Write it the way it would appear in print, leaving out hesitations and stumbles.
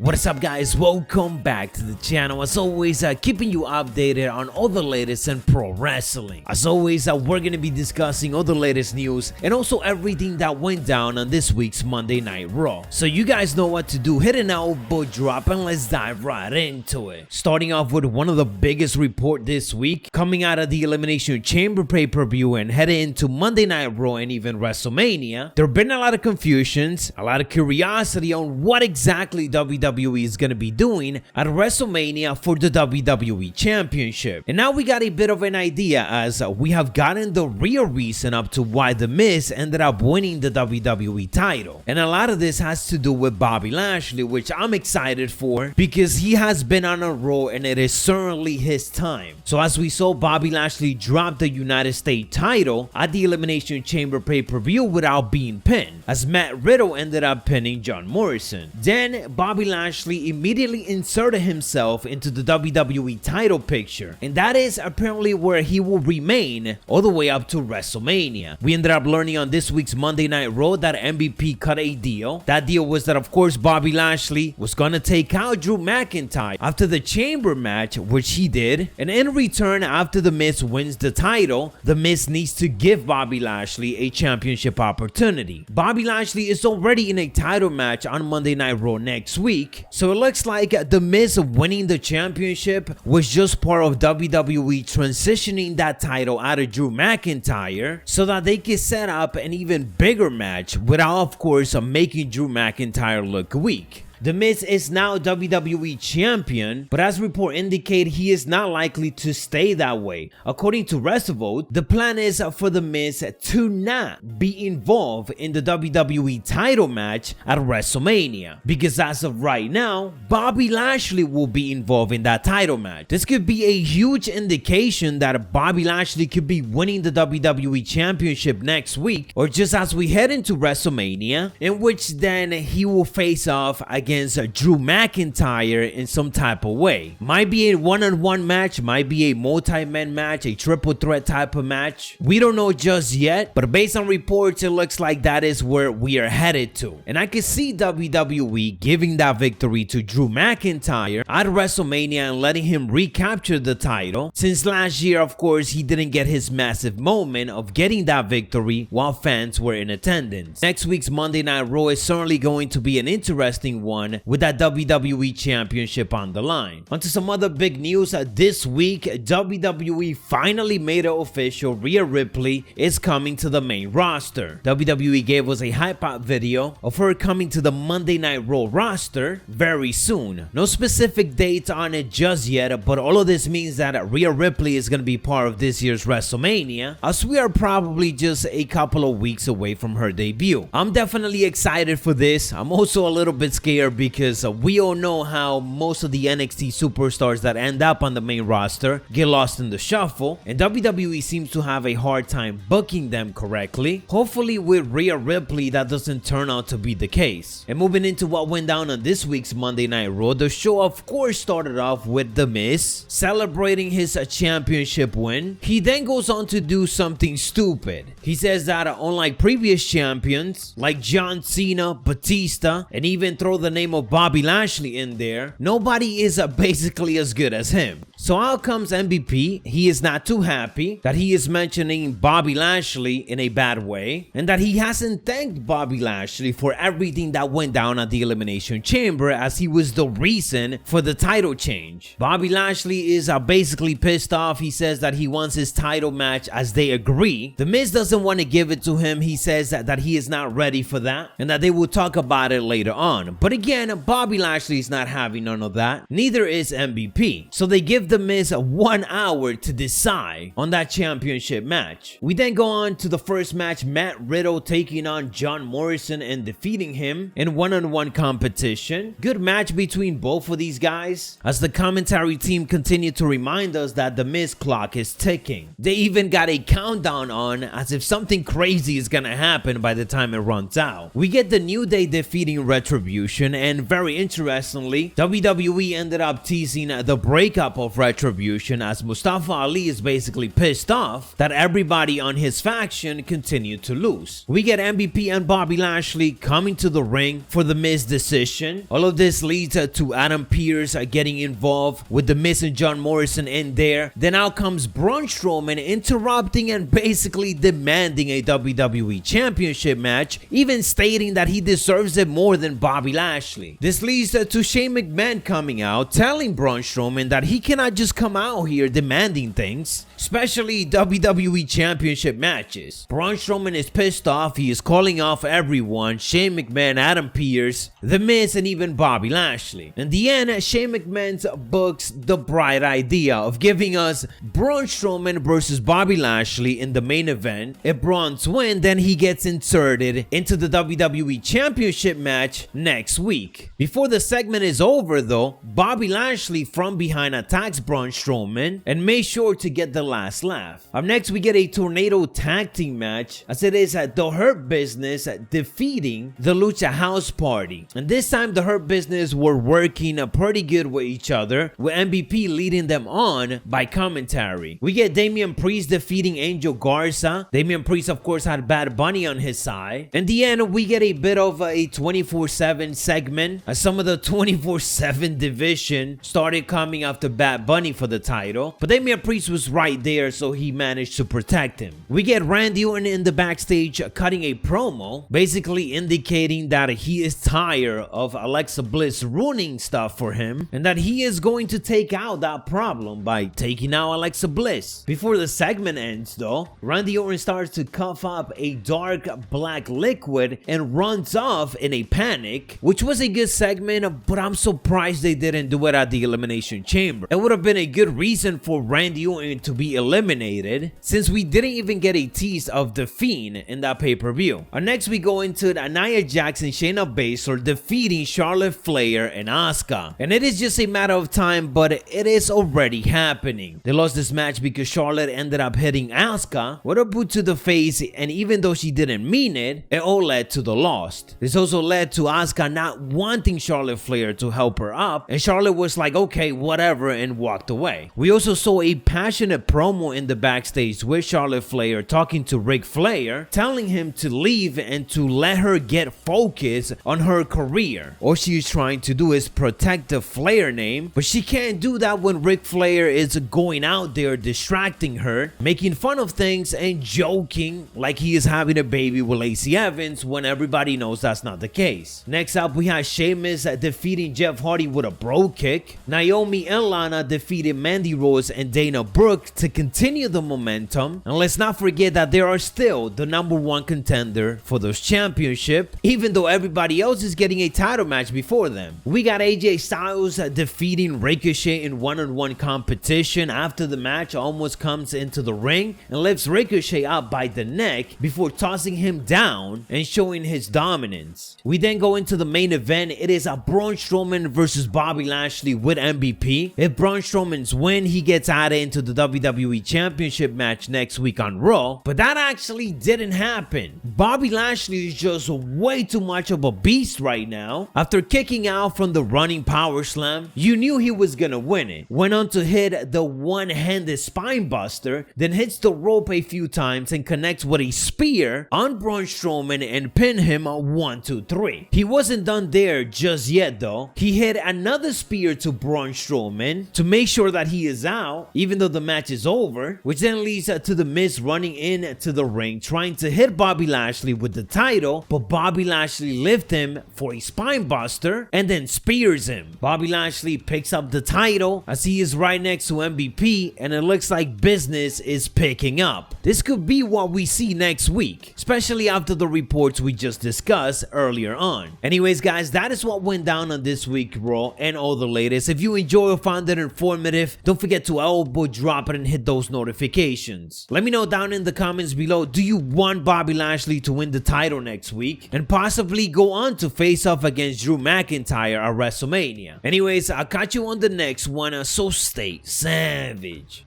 What is up, guys? Welcome back to the channel. As always, keeping you updated on all the latest in pro wrestling. As always, we're going to be discussing all the latest news and also everything that went down on this week's Monday Night Raw. So you guys know what to do. Hit an elbow drop and let's dive right into it. Starting off with one of the biggest reports this week, coming out of the Elimination Chamber pay-per-view and heading into Monday Night Raw and even WrestleMania. There have been a lot of confusions, a lot of curiosity on what exactly WWE is going to be doing at WrestleMania for the WWE Championship. And now we got a bit of an idea, as we have gotten the real reason up to why The Miz ended up winning the WWE title. And a lot of this has to do with Bobby Lashley, which I'm excited for because he has been on a roll and it is certainly his time. So as we saw, Bobby Lashley drop the United States title at the Elimination Chamber pay-per-view without being pinned, as Matt Riddle ended up pinning John Morrison. Then Bobby Lashley immediately inserted himself into the WWE title picture, and that is apparently where he will remain all the way up to WrestleMania. We ended up learning on this week's Monday Night Raw that MVP cut a deal. That deal was that, of course, Bobby Lashley was gonna take out Drew McIntyre after the Chamber match, which he did, and in return, after The Miz wins the title, The Miz needs to give Bobby Lashley a championship opportunity. Bobby Lashley is already in a title match on Monday Night Raw next week, so it looks like The Miz winning the championship was just part of WWE transitioning that title out of Drew McIntyre so that they can set up an even bigger match without, of course, making Drew McIntyre look weak. The Miz is now WWE Champion, but as reports indicate, he is not likely to stay that way. According to WrestleVote, the plan is for The Miz to not be involved in the WWE title match at WrestleMania, because as of right now, Bobby Lashley will be involved in that title match. This could be a huge indication that Bobby Lashley could be winning the WWE Championship next week, or just as we head into WrestleMania, in which then he will face off against Drew McIntyre in some type of way. Might be a one-on-one match, might be a multi-man match, a triple threat type of match. We don't know just yet, but based on reports, it looks like that is where we are headed to. And I can see WWE giving that victory to Drew McIntyre at WrestleMania and letting him recapture the title, since last year, of course, he didn't get his massive moment of getting that victory while fans were in attendance. Next week's Monday Night Raw is certainly going to be an interesting one, with that WWE Championship on the line. Onto some other big news. This week, WWE finally made it official. Rhea Ripley is coming to the main roster. WWE gave us a hype-out video of her coming to the Monday Night Raw roster very soon. No specific dates on it just yet, but all of this means that Rhea Ripley is going to be part of this year's WrestleMania, as we are probably just a couple of weeks away from her debut. I'm definitely excited for this. I'm also a little bit scared because we all know how most of the NXT superstars that end up on the main roster get lost in the shuffle, and WWE seems to have a hard time booking them correctly. Hopefully with Rhea Ripley that doesn't turn out to be the case. And moving into what went down on this week's Monday Night Raw, the show of course started off with The Miz celebrating his championship win. He then goes on to do something stupid. He says that unlike previous champions like John Cena, Batista, and even throw the name of Bobby Lashley in there, nobody is basically as good as him. So out comes MVP. He is not too happy that he is mentioning Bobby Lashley in a bad way, and that he hasn't thanked Bobby Lashley for everything that went down at the Elimination Chamber, as he was the reason for the title change. Bobby Lashley is basically pissed off. He says that he wants his title match, as they agree. The Miz doesn't want to give it to him. He says that he is not ready for that and that they will talk about it later on. But again, Bobby Lashley is not having none of that. Neither is MVP. So they give The Miz 1 hour to decide on that championship match. We then go on to the first match, Matt Riddle taking on John Morrison and defeating him in one-on-one competition. Good match between both of these guys, as the commentary team continued to remind us that The Miz clock is ticking. They even got a countdown on, as if something crazy is gonna happen by the time it runs out. We get the New Day defeating Retribution, and very interestingly, WWE ended up teasing the breakup of retribution, as Mustafa Ali is basically pissed off that everybody on his faction continued to lose. We get MVP and Bobby Lashley coming to the ring for the Miz decision. All of this leads to Adam Pearce getting involved with the Miz and John Morrison in there. Then out comes Braun Strowman interrupting and basically demanding a WWE Championship match, even stating that he deserves it more than Bobby Lashley. This leads to Shane McMahon coming out, telling Braun Strowman that he cannot just come out here demanding things, especially WWE Championship matches. Braun Strowman is pissed off. He is calling off everyone: Shane McMahon, Adam Pearce, The Miz, and even Bobby Lashley. In the end, Shane McMahon books the bright idea of giving us Braun Strowman versus Bobby Lashley in the main event. If Braun's win, then he gets inserted into the WWE Championship match next week. Before the segment is over though, Bobby Lashley from behind attacks Braun Strowman and makes sure to get the last laugh. Up next, we get a tornado tag team match, as it is the Hurt Business defeating the Lucha House Party. And this time the Hurt Business were working pretty good with each other, with MVP leading them on by commentary. We get Damian Priest defeating Angel Garza. Damian Priest of course had Bad Bunny on his side. In the end, we get a bit of a 24/7 segment, as some of the 24/7 division started coming after Bad Bunny for the title, but Damian Priest was right there, so he managed to protect him. We get Randy Orton in the backstage cutting a promo, basically indicating that he is tired of Alexa Bliss ruining stuff for him, and that he is going to take out that problem by taking out Alexa Bliss. Before the segment ends though, Randy Orton starts to cough up a dark black liquid and runs off in a panic, which was a good segment, but I'm surprised they didn't do it at the Elimination Chamber. It would have been a good reason for Randy Orton to be eliminated, since we didn't even get a tease of The Fiend in that pay-per-view. Next, we go into Nia Jax and Shayna Baszler defeating Charlotte Flair and Asuka. And it is just a matter of time, but it is already happening. They lost this match because Charlotte ended up hitting Asuka with a boot to the face, and even though she didn't mean it, it all led to the loss. This also led to Asuka not wanting Charlotte Flair to help her up, and Charlotte was like, okay, whatever, and walked away. We also saw a passionate promo in the backstage with Charlotte Flair talking to Ric Flair, telling him to leave and to let her get focused on her career. All she's trying to do is protect the Flair name, but she can't do that when Ric Flair is going out there distracting her, making fun of things and joking like he is having a baby with Lacey Evans, when everybody knows that's not the case. Next up, we had Sheamus defeating Jeff Hardy with a bro kick. Naomi and Lana defeated Mandy Rose and Dana Brooke to continue the momentum. And let's not forget that they are still the #1 contender for those championship, even though everybody else is getting a title match before them. We got AJ Styles defeating Ricochet in one-on-one competition. After the match, almost comes into the ring and lifts Ricochet up by the neck before tossing him down and showing his dominance. We then go into the main event. It is a Braun Strowman versus Bobby Lashley with MVP. If Braun Strowman's win, he gets added into the WWE Championship match next week on Raw, but that actually didn't happen. Bobby Lashley is just way too much of a beast right now. After kicking out from the running power slam, you knew he was gonna win it. Went on to hit the one-handed spine buster, then hits the rope a few times and connects with a spear on Braun Strowman and pin him 1, 2, 3. He wasn't done there just yet though. He hit another spear to Braun Strowman to make sure that he is out, even though the match is over, which then leads to The Miz running into the ring trying to hit Bobby Lashley with the title, but Bobby Lashley lifts him for a spine buster and then spears him. Bobby Lashley picks up the title as he is right next to MVP, and it looks like business is picking up. This could be what we see next week, especially after the reports we just discussed earlier on. Anyways guys, that is what went down on this week Raw and all the latest. If you enjoy or found it informative, don't forget to elbow drop it and hit those notifications. Let me know down in the comments below, do you want Bobby Lashley to win the title next week and possibly go on to face off against Drew McIntyre at WrestleMania? Anyways, I'll catch you on the next one, so stay savage.